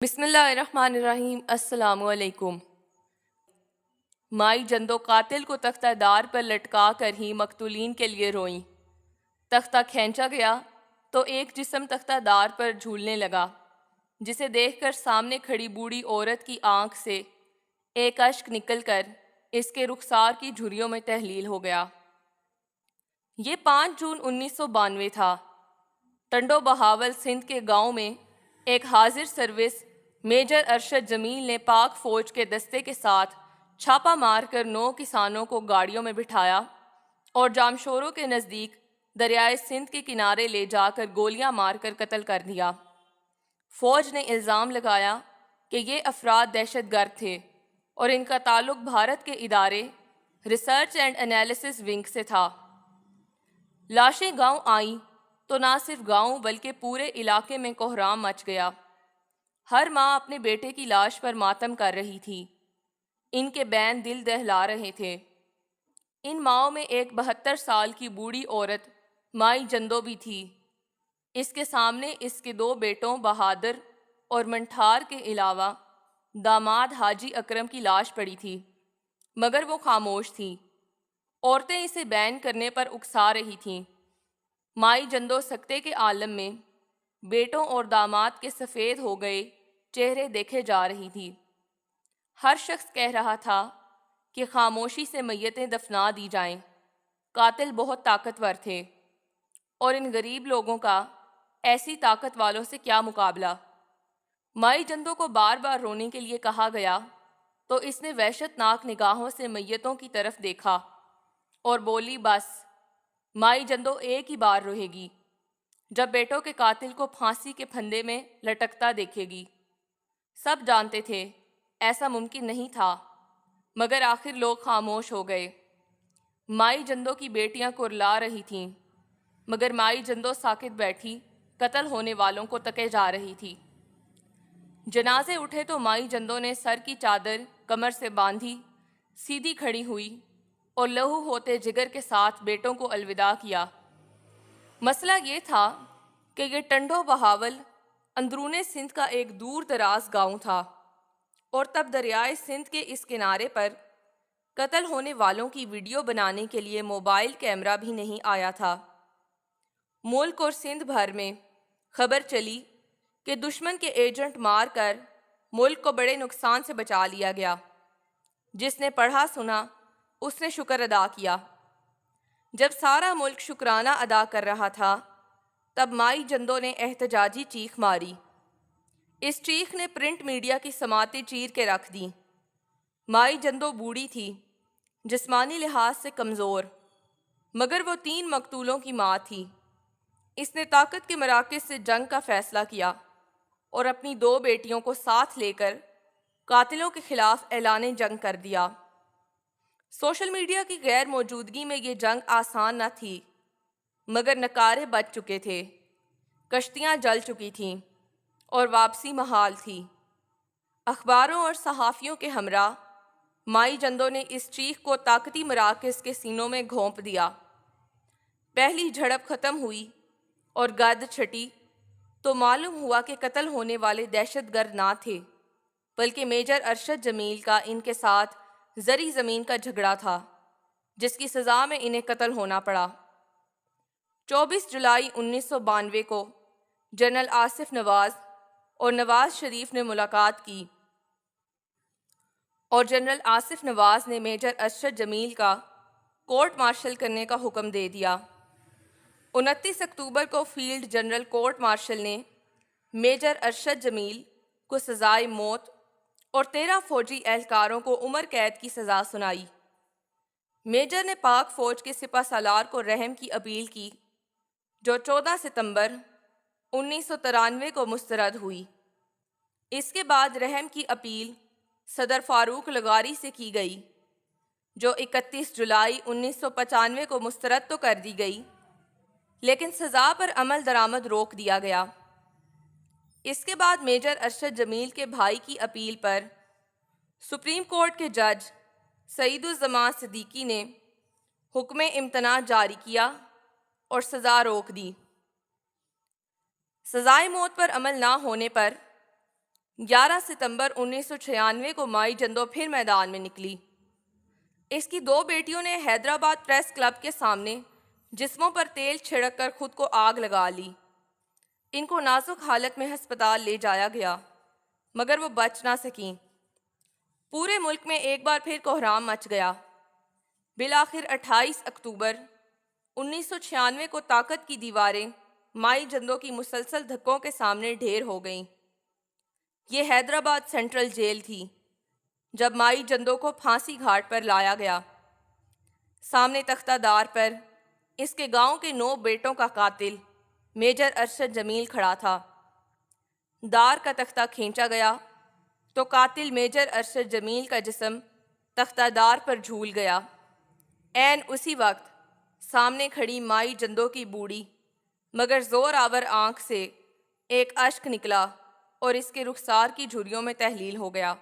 بسم اللہ الرحمن الرحیم۔ السلام علیکم۔ مائی جندو قاتل کو تختہ دار پر لٹکا کر ہی مقتولین کے لیے روئیں۔ تختہ کھینچا گیا تو ایک جسم تختہ دار پر جھولنے لگا، جسے دیکھ کر سامنے کھڑی بوڑھی عورت کی آنکھ سے ایک اشک نکل کر اس کے رخسار کی جھریوں میں تحلیل ہو گیا۔ یہ 5 جون 1992 تھا۔ ٹنڈو بہاول سندھ کے گاؤں میں ایک حاضر سروس میجر ارشد جمیل نے پاک فوج کے دستے کے ساتھ چھاپا مار کر 9 کسانوں کو گاڑیوں میں بٹھایا اور جامشورو کے نزدیک دریائے سندھ کے کنارے لے جا کر گولیاں مار کر قتل کر دیا۔ فوج نے الزام لگایا کہ یہ افراد دہشت گرد تھے اور ان کا تعلق بھارت کے ادارے ریسرچ اینڈ انالیسس ونگ سے تھا۔ لاشیں گاؤں آئیں تو نہ صرف گاؤں بلکہ پورے علاقے میں کوہرام مچ گیا۔ ہر ماں اپنے بیٹے کی لاش پر ماتم کر رہی تھی۔ ان کے بین دل دہلا رہے تھے۔ ان ماؤں میں ایک 72 سال کی بوڑھی عورت مائی جندو بھی تھی۔ اس کے سامنے اس کے 2 بیٹوں بہادر اور منٹھار کے علاوہ داماد حاجی اکرم کی لاش پڑی تھی، مگر وہ خاموش تھی۔ عورتیں اسے بین کرنے پر اکسا رہی تھیں۔ مائی جندو سکتے کے عالم میں بیٹوں اور داماد کے سفید ہو گئے چہرے دیکھے جا رہی تھی۔ ہر شخص کہہ رہا تھا کہ خاموشی سے میتیں دفنا دی جائیں۔ قاتل بہت طاقتور تھے اور ان غریب لوگوں کا ایسی طاقت والوں سے کیا مقابلہ۔ مائی جندو کو بار بار رونے کے لیے کہا گیا تو اس نے وحشت ناک نگاہوں سے میتوں کی طرف دیکھا اور بولی، بس مائی جندو ایک ہی بار روئے گی جب بیٹوں کے قاتل کو پھانسی کے پھندے میں لٹکتا دیکھے گی۔ سب جانتے تھے ایسا ممکن نہیں تھا، مگر آخر لوگ خاموش ہو گئے۔ مائی جندو کی بیٹیاں کرلا رہی تھیں، مگر مائی جندو ساکت بیٹھی قتل ہونے والوں کو تکے جا رہی تھی۔ جنازے اٹھے تو مائی جندو نے سر کی چادر کمر سے باندھی، سیدھی کھڑی ہوئی اور لہو ہوتے جگر کے ساتھ بیٹوں کو الوداع کیا۔ مسئلہ یہ تھا کہ یہ ٹنڈو بہاول اندرون سندھ کا ایک دور دراز گاؤں تھا اور تب دریائے سندھ کے اس کنارے پر قتل ہونے والوں کی ویڈیو بنانے کے لیے موبائل کیمرہ بھی نہیں آیا تھا۔ ملک اور سندھ بھر میں خبر چلی کہ دشمن کے ایجنٹ مار کر ملک کو بڑے نقصان سے بچا لیا گیا۔ جس نے پڑھا سنا اس نے شکر ادا کیا۔ جب سارا ملک شکرانہ ادا کر رہا تھا تب مائی جندو نے احتجاجی چیخ ماری۔ اس چیخ نے پرنٹ میڈیا کی سماعتیں چیر کے رکھ دیں۔ مائی جندو بوڑھی تھی، جسمانی لحاظ سے کمزور، مگر وہ 3 مقتولوں کی ماں تھی۔ اس نے طاقت کے مراکز سے جنگ کا فیصلہ کیا اور اپنی 2 بیٹیوں کو ساتھ لے کر قاتلوں کے خلاف اعلان جنگ کر دیا۔ سوشل میڈیا کی غیر موجودگی میں یہ جنگ آسان نہ تھی، مگر نکارے بچ چکے تھے، کشتیاں جل چکی تھیں اور واپسی محال تھی۔ اخباروں اور صحافیوں کے ہمراہ مائی جندو نے اس چیخ کو طاقتی مراکز کے سینوں میں گھونپ دیا۔ پہلی جھڑپ ختم ہوئی اور گرد چھٹی تو معلوم ہوا کہ قتل ہونے والے دہشت گرد نہ تھے، بلکہ میجر ارشد جمیل کا ان کے ساتھ زرعی زمین کا جھگڑا تھا، جس کی سزا میں انہیں قتل ہونا پڑا۔ 24 جولائی 1992 کو جنرل آصف نواز اور نواز شریف نے ملاقات کی اور جنرل آصف نواز نے میجر ارشد جمیل کا کورٹ مارشل کرنے کا حکم دے دیا۔ 29 اکتوبر کو فیلڈ جنرل کورٹ مارشل نے میجر ارشد جمیل کو سزائے موت اور 13 فوجی اہلکاروں کو عمر قید کی سزا سنائی۔ میجر نے پاک فوج کے سپہ سالار کو رحم کی اپیل کی، جو 14 ستمبر 1993 کو مسترد ہوئی۔ اس کے بعد رحم کی اپیل صدر فاروق لغاری سے کی گئی، جو 31 جولائی 1995 کو مسترد تو کر دی گئی، لیکن سزا پر عمل درآمد روک دیا گیا۔ اس کے بعد میجر ارشد جمیل کے بھائی کی اپیل پر سپریم کورٹ کے جج سعید الزمان صدیقی نے حکم امتناع جاری کیا اور سزا روک دی۔ سزائے موت پر عمل نہ ہونے پر 11 ستمبر 1996 کو مائی جندو پھر میدان میں نکلی۔ اس کی 2 بیٹیوں نے حیدرآباد پریس کلب کے سامنے جسموں پر تیل چھڑک کر خود کو آگ لگا لی۔ ان کو نازک حالت میں ہسپتال لے جایا گیا مگر وہ بچ نہ سکیں۔ پورے ملک میں ایک بار پھر کوہرام مچ گیا۔ بالآخر 28 اکتوبر 1996 کو طاقت کی دیواریں مائی جندو کی مسلسل دھکوں کے سامنے ڈھیر ہو گئیں۔ یہ حیدرآباد سینٹرل جیل تھی جب مائی جندو کو پھانسی گھاٹ پر لایا گیا۔ سامنے تختہ دار پر اس کے گاؤں کے 9 بیٹوں کا قاتل میجر ارشد جمیل کھڑا تھا۔ دار کا تختہ کھینچا گیا تو قاتل میجر ارشد جمیل کا جسم تختہ دار پر جھول گیا۔ عین اسی وقت سامنے کھڑی مائی جندو کی بوڑھی مگر زور آور آنکھ سے ایک اشک نکلا اور اس کے رخسار کی جھریوں میں تحلیل ہو گیا۔